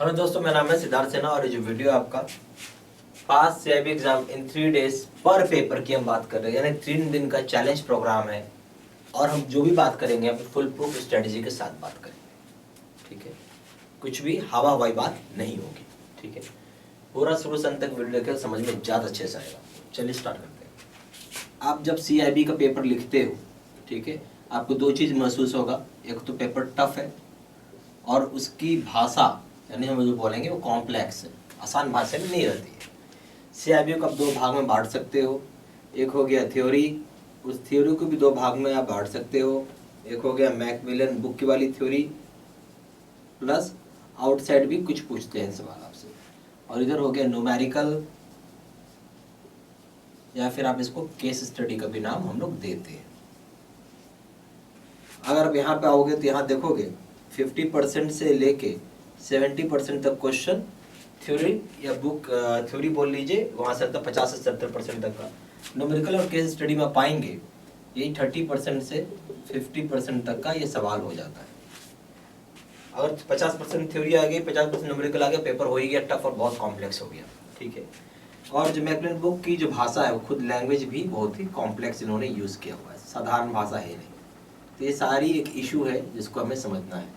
Hello दोस्तों, मेरा नाम है सिद्धार्थ सिन्हा और ये जो वीडियो आपका पास सीआईबी एग्जाम इन 3 डेज पर पेपर की हम बात कर रहे हैं, यानी 3 दिन का चैलेंज प्रोग्राम है। और हम जो भी बात करेंगे हम फुल प्रूफ स्ट्रेटजी के साथ बात करेंगे, ठीक है। कुछ भी हवा हवाई बात नहीं होगी, ठीक है। पूरा शुरू से अंत तक वीडियो देखें, समझ में ज़्यादा अच्छे से आएगा। चलिए स्टार्ट करते हैं। आप जब सीआईबी का पेपर लिखते हो, ठीक है, आपको दो चीज़ महसूस होगा। एक तो पेपर टफ है और उसकी भाषा यानी हम जो बोलेंगे वो कॉम्प्लेक्स है, आसान भाषा में नहीं रहती है। सीआईबी को आप दो भाग में बांट सकते हो। एक हो गया थ्योरी, उस थ्योरी को भी दो भाग में आप बांट सकते हो। एक हो गया मैकमिलन बुक की वाली थ्योरी, प्लस आउटसाइड भी कुछ पूछते हैं सवाल आपसे। और इधर हो गया न्यूमेरिकल, या फिर आप इसको केस स्टडी का भी नाम हम लोग देते हैं। अगर आप यहाँ पे आओगे तो यहाँ देखोगे 50% से लेके 70% तक क्वेश्चन थ्योरी या बुक थ्योरी बोल लीजिए, वहाँ से तक 50 से 70% तक का न्यूमेरिकल और केस स्टडी में पाएंगे। यही 30% से 50% तक का ये सवाल हो जाता है। अगर 50% थ्योरी आ गई, 50% न्यूमेरिकल आ गया, पेपर हो ही गया टफ और बहुत कॉम्प्लेक्स हो गया, ठीक है। और जो मैकमिलन बुक की जो भाषा है वो खुद लैंग्वेज भी बहुत ही कॉम्प्लेक्स इन्होंने यूज़ किया हुआ है, साधारण भाषा है नहीं। तो ये सारी एक इशू है जिसको हमें समझना है।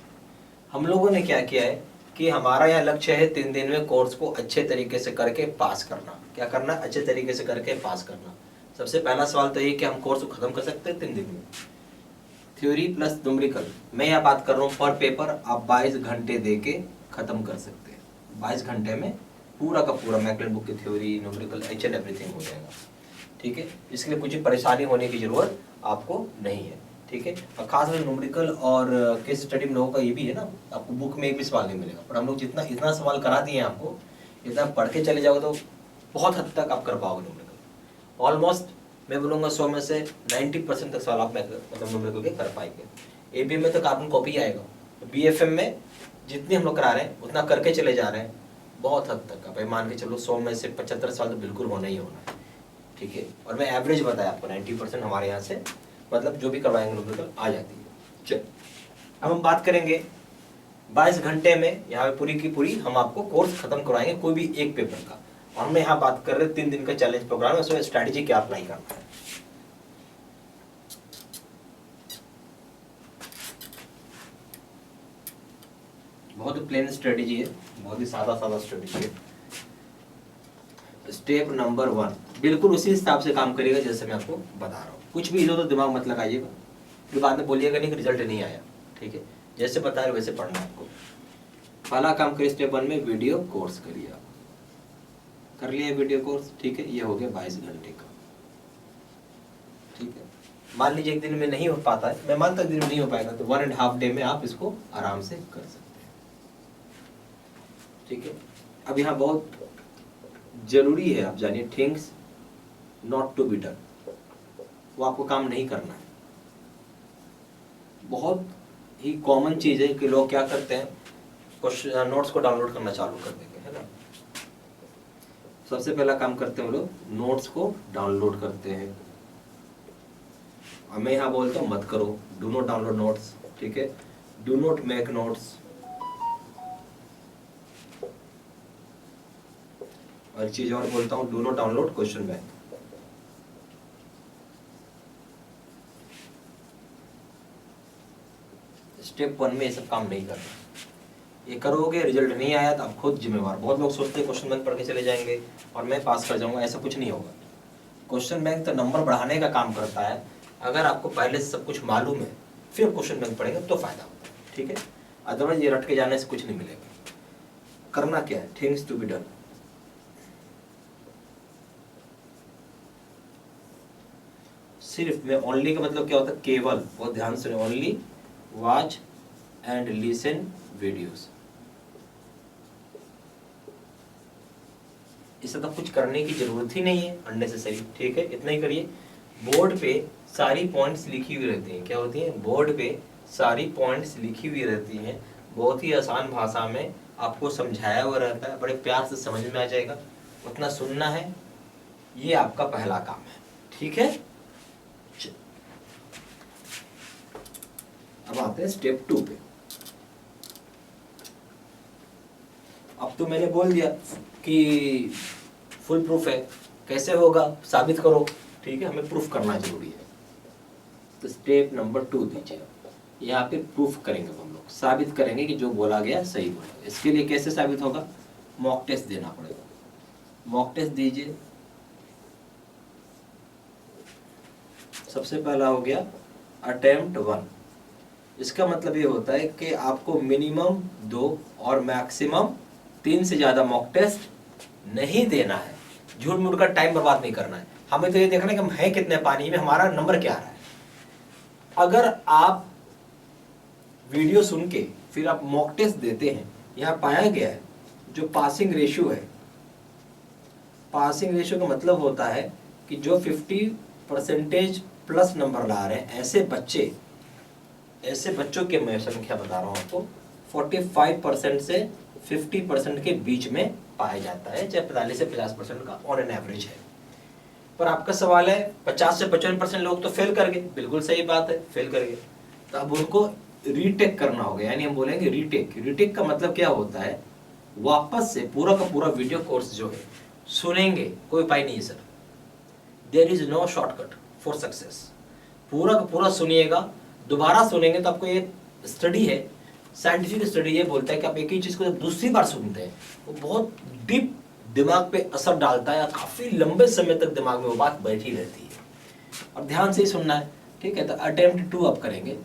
हम लोगों ने क्या किया है कि हमारा यह लक्ष्य है 3 दिन में कोर्स को अच्छे तरीके से करके पास करना। क्या करना? अच्छे तरीके से करके पास करना। सबसे पहला सवाल तो ये कि हम कोर्स को खत्म कर सकते हैं 3 दिन में, थ्योरी प्लस न्यूमेरिकल। मैं यह बात कर रहा हूँ पर पेपर आप 22 घंटे दे के खत्म कर सकते हैं। 22 घंटे में पूरा का पूरा मैकमिलन बुक की theory, numerical, H and everything हो जाएगा, ठीक है। इसके लिए कुछ परेशानी होने की जरूरत आपको नहीं है, ठीक है। और खासकर न्यूमेरिकल और केस स्टडी में लोगों का ये भी है ना, आपको बुक में एक भी सवाल नहीं मिलेगा, पर हम लोग जितना इतना सवाल करा दिए हैं आपको, इतना पढ़ के चले जाओगे तो बहुत हद तक आप कर पाओगे न्यूमेरिकल। ऑलमोस्ट मैं बोलूँगा 100 में से 90% तक सवाल आप मतलब न्यूमेरिकल के कर पाएंगे। एबीएम में तो कार्बन कॉपी आएगा, बीएफएम में जितनी हम लोग करा रहे हैं उतना करके चले जा रहे हैं। बहुत हद तक आप मान के चलो 100 में से 75 सवाल तो बिल्कुल होना ही होना है, ठीक है। और मैं एवरेज बताया आपको 90% हमारे यहाँ से मतलब जो भी करवाएंगे न्यूमेरिकल आ जाती है। चल अब हम बात करेंगे 22 घंटे में यहाँ पे पूरी की पूरी हम आपको कोर्स खत्म करवाएंगे कोई भी एक पेपर का। और हम यहाँ बात कर रहे हैं 3 दिन का चैलेंज प्रोग्राम है, उसमें स्ट्रैटेजी क्या अप्लाई करना है। बहुत प्लेन स्ट्रेटेजी है, बहुत ही सादा सादा स्ट्रेटेजी है। स्टेप नंबर 1 बिल्कुल उसी हिसाब से काम करिएगा जैसे मैं आपको बता रहा हूँ। कुछ भी इधर उधर दिमाग मत लगाइएगा, फिर बाद में बोलिएगा नहीं कि रिजल्ट नहीं आया, ठीक है। जैसे बता रहे वैसे पढ़ना है आपको। पहला काम करिए स्टेप 1 में वीडियो कोर्स करिए। आप कर लिया वीडियो कोर्स, ठीक है। ये हो गया 22 घंटे का, ठीक है। मान लीजिए एक दिन में नहीं हो पाता है, मैं मानता एक दिन में नहीं हो पाएगा, तो 1.5 डे में आप इसको आराम से कर सकते हैं, ठीक है। अब यहाँ बहुत जरूरी है आप जानिए, things not to be done, वो आपको काम नहीं करना है। बहुत ही कॉमन चीज है कि लोग क्या करते हैं, क्वेश्चन नोट्स को डाउनलोड करना चालू कर देंगे, है ना। सबसे पहला काम करते हैं वो लोग नोट्स को डाउनलोड करते हैं। और मैं यहाँ बोलता हूँ मत करो, डू नॉट डाउनलोड नोट्स, ठीक है। Do not make notes. और चीज और बोलता हूँ, do not download question bank. Step 1 में ये सब काम नहीं करना। ये करोगे रिजल्ट नहीं आया तो आप खुद जिम्मेवार। बहुत लोग सोचते हैं क्वेश्चन बैंक पढ़ के चले जाएंगे और मैं पास कर जाऊंगा, ऐसा कुछ नहीं होगा। क्वेश्चन बैंक तो नंबर बढ़ाने का काम करता है। अगर आपको पहले से सब कुछ मालूम है फिर क्वेश्चन बैंक पढ़ेंगे तो फायदा होता है, ठीक है। अदरवाइज ये रट के जाने से कुछ नहीं मिलेगा। करना क्या है, थिंग्स टू बी डन। सिर्फ में ओनली का मतलब क्या होता है, केवल, बहुत ध्यान से, only watch and listen videos. इससे तो कुछ करने की जरूरत ही नहीं है अननेसेसरी, ठीक है। इतना ही करिए। बोर्ड पे सारी पॉइंट्स लिखी हुई रहती हैं। क्या होती हैं? बोर्ड पे सारी पॉइंट्स लिखी हुई रहती हैं, बहुत ही आसान भाषा में आपको समझाया हुआ रहता है, बड़े प्यार से समझ में आ जाएगा। उतना सुनना है, ये आपका पहला काम है, ठीक है। अब आते हैं स्टेप 2 पे। अब तो मैंने बोल दिया कि फुल प्रूफ है, कैसे होगा साबित करो, ठीक है, हमें प्रूफ करना जरूरी है। तो स्टेप नंबर 2 दीजिए, यहाँ पे प्रूफ करेंगे हम लोग, साबित करेंगे कि जो बोला गया सही बोला। इसके लिए कैसे साबित होगा, मॉक टेस्ट देना पड़ेगा। मॉक टेस्ट दीजिए। सबसे पहला हो गया अटेम्प्ट 1। इसका मतलब ये होता है कि आपको मिनिमम 2 और मैक्सिमम 3 से ज्यादा मॉक टेस्ट नहीं देना है। झूठ मूठ का टाइम बर्बाद नहीं करना है, हमें तो ये देखना है कि हम हैं कितने पानी में, हमारा नंबर क्या आ रहा है। अगर आप वीडियो सुन के फिर आप मॉक टेस्ट देते हैं, यहाँ पाया गया है जो पासिंग रेशियो है, पासिंग रेशियो का मतलब होता है कि जो 50% प्लस नंबर ला रहे हैं ऐसे बच्चों की मैं संख्या बता रहा हूँ आपको, 45% से 50% के बीच में पाया जाता है, चाहे 45 से 50% का ऑन एन एवरेज है। पर आपका सवाल है 50 से 55% लोग तो फेल कर गए, बिल्कुल सही बात है, फेल कर गए, तो अब उनको रीटेक करना होगा, यानी हम बोलेंगे रीटेक। रीटेक का मतलब क्या होता है, वापस से पूरा का पूरा वीडियो कोर्स जो है सुनेंगे, कोई उपाय नहीं है sir, there is no shortcut for success. पूरा का पूरा सुनिएगा, दोबारा सुनेंगे तो आपको ये स्टडी है, साइंटिफिक स्टडी ये बोलता है कि आप एक ही चीज को जब दूसरी बार सुनते हैं वो बहुत डीप दिमाग पे असर डालता है, काफी लंबे समय तक दिमाग में वो बात बैठी रहती है, और ध्यान से ही सुनना है, ठीक है। तो अटेम्प्ट 2 आप करेंगे,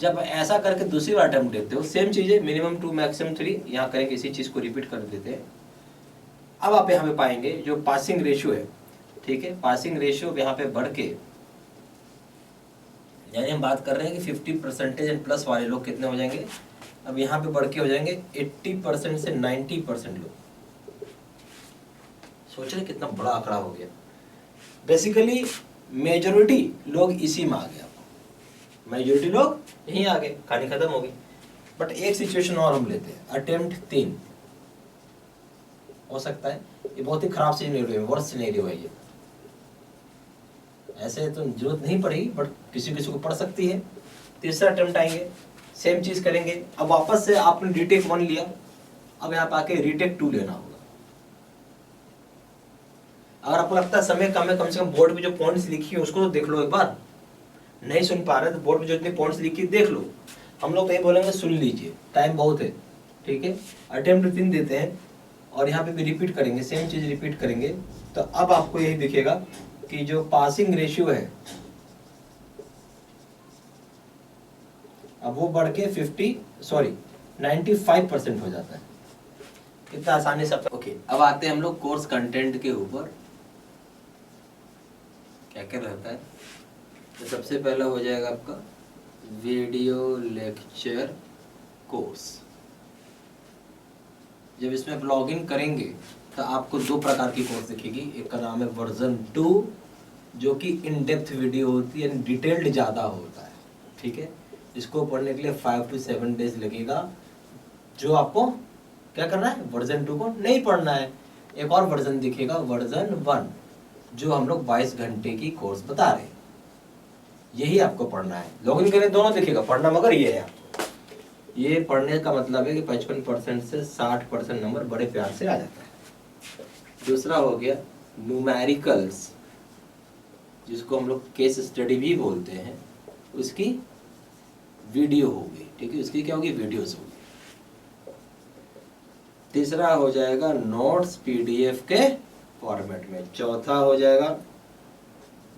जब ऐसा करके दूसरी बार अटेम्प्ट देते हो, सेम चीज है, मिनिमम 2 मैक्सिमम 3, यहाँ करेंगे, इसी चीज को रिपीट कर देते हैं। अब आप यहाँ पे पाएंगे जो पासिंग रेशियो है, ठीक है, पासिंग रेशियो यहाँ पे बढ़ के, यानी हम बात कर रहे हैं कि 50% एंड प्लस वाले लोग कितने हो जाएंगे, अब यहाँ पे बढ़ के हो जाएंगे 80% से 90% लोग। सोच रहे कितना बड़ा आंकड़ा हो गया। बेसिकली मेजोरिटी लोग इसी में आ गए, मेजोरिटी लोग यहीं आ गए, कहानी खत्म हो गई। बट एक सिचुएशन और हम लेते हैं, अटेम्प्ट 3 हो सकता है, ये बहुत ही खराब सिनेरियो है, वर्स्ट सिनेरियो है ये, ऐसे तो जरूरत नहीं पड़ेगी बट किसी किसी को पड़ सकती है। तीसरा अटेम्प्ट आएंगे, सेम चीज करेंगे, अब वापस से आपने रीटेक 1 लिया, अब यहाँ पे आके रीटेक 2 लेना होगा। अगर आपको लगता है समय कम से कम बोर्ड में जो पॉइंट्स लिखी है उसको तो देख लो एक बार, नहीं सुन पा रहे तो बोर्ड में जो इतनी पॉइंट्स लिखी देख लो। हम लोग तो ये बोलेंगे सुन लीजिए, टाइम बहुत है, ठीक है। अटेम्प्ट 3 देते हैं और यहाँ पे भी रिपीट करेंगे, सेम चीज रिपीट करेंगे, तो अब आपको यही दिखेगा कि जो पासिंग रेशियो है अब वो बढ़ के 95% हो जाता है। कितना आसानी से। ओके, अब आते हैं हम लोग कोर्स कंटेंट के ऊपर, क्या क्या रहता है। तो सबसे पहला हो जाएगा आपका वीडियो लेक्चर कोर्स। जब इसमें आप लॉग इन करेंगे तो आपको 2 प्रकार की कोर्स दिखेगी, एक का नाम है वर्जन 2 जो कि इन डेप्थ वीडियो होती है, डिटेल्ड ज़्यादा होता है, ठीक है। इसको पढ़ने के लिए 5 to 7 डेज लगेगा। जो आपको क्या करना है, वर्जन 2 को नहीं पढ़ना है। एक और वर्जन दिखेगा वर्जन 1 जो हम लोग 22 घंटे की कोर्स बता रहे हैं, यही आपको पढ़ना है। लॉगिन करें दोनों दिखेगा, पढ़ना मगर ये है आपको, ये पढ़ने का मतलब है कि 55% से 60% नंबर बड़े प्यार से आ जाता है। दूसरा हो गया न्यूमेरिकल्स, जिसको हम लोग केस स्टडी भी बोलते हैं, उसकी वीडियो होगी, ठीक है, उसकी क्या होगी, वीडियोस होगी। तीसरा हो जाएगा नोट्स पीडीएफ के फॉर्मेट में। चौथा हो जाएगा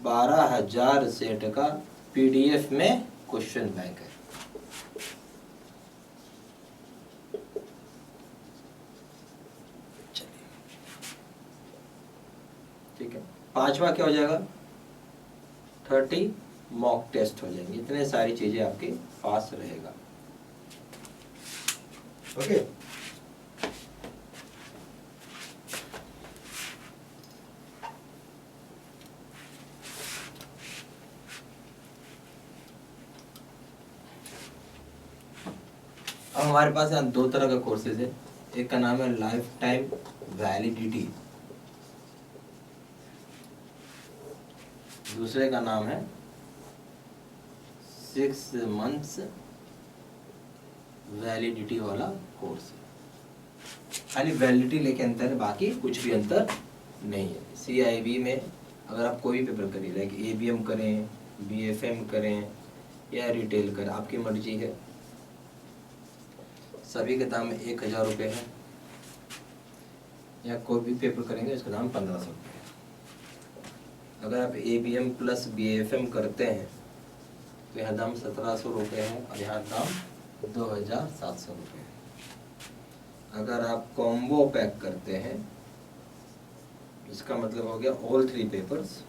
12,000 सेट का पीडीएफ में क्वेश्चन बैंक है। चलिए, ठीक है। पांचवा क्या हो जाएगा, 30 मॉक टेस्ट हो जाएंगे। इतने सारी चीजें आपके पास रहेगा, ओके। अब हमारे पास यहाँ 2 तरह का कोर्सेज है, एक का नाम है लाइफ टाइम वैलिडिटी, दूसरे का नाम है 6 months वैलिडिटी वाला कोर्स है। खाली वैलिडिटी लेके अंतर है, बाकी कुछ भी अंतर नहीं है। CIB में अगर आप कोई भी पेपर करिए, लाइक ABM करें, BFM करें या रिटेल करें, आपकी मर्जी है, सभी के दाम 1000 रुपये है। या कोई भी पेपर करेंगे इसका दाम 1500 रुपये है। अगर आप ABM प्लस BFM करते हैं तो यहाँ दाम 1700 रुपये है और यहाँ दाम 2700 रुपये है। अगर आप कॉम्बो पैक करते हैं, इसका मतलब हो गया ऑल 3 पेपर्स,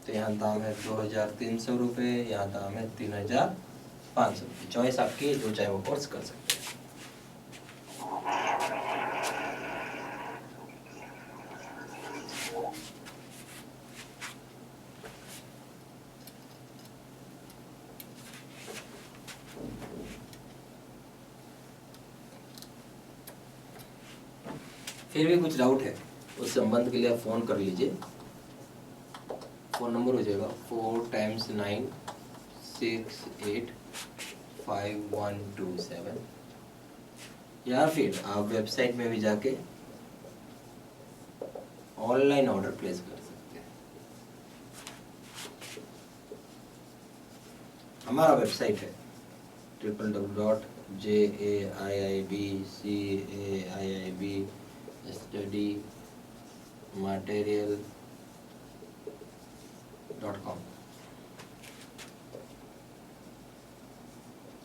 तो यहाँ दाम है 2300 रुपये, यहाँ दाम है 3500 रुपये। चॉइस आपकी, जो चाहे वो कोर्स कर सकते हैं। फिर भी कुछ डाउट है उस संबंध के लिए आप फ़ोन कर लीजिए। फ़ोन नंबर हो जाएगा 4 × 9 6 8 5 1 2 7, या फिर आप वेबसाइट में भी जाके ऑनलाइन ऑर्डर प्लेस कर सकते हैं। हमारा वेबसाइट है www.jaibstudymaterial.com।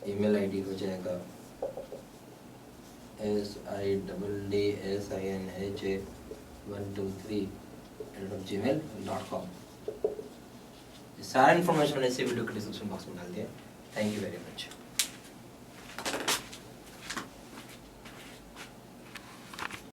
ईमेल आईडी हो जाएगा siddanh123@gmail.com। सारा इन्फॉर्मेशन मैंने इसी वीडियो के डिस्क्रिप्शन बॉक्स में डाल दिया। Thank you very much.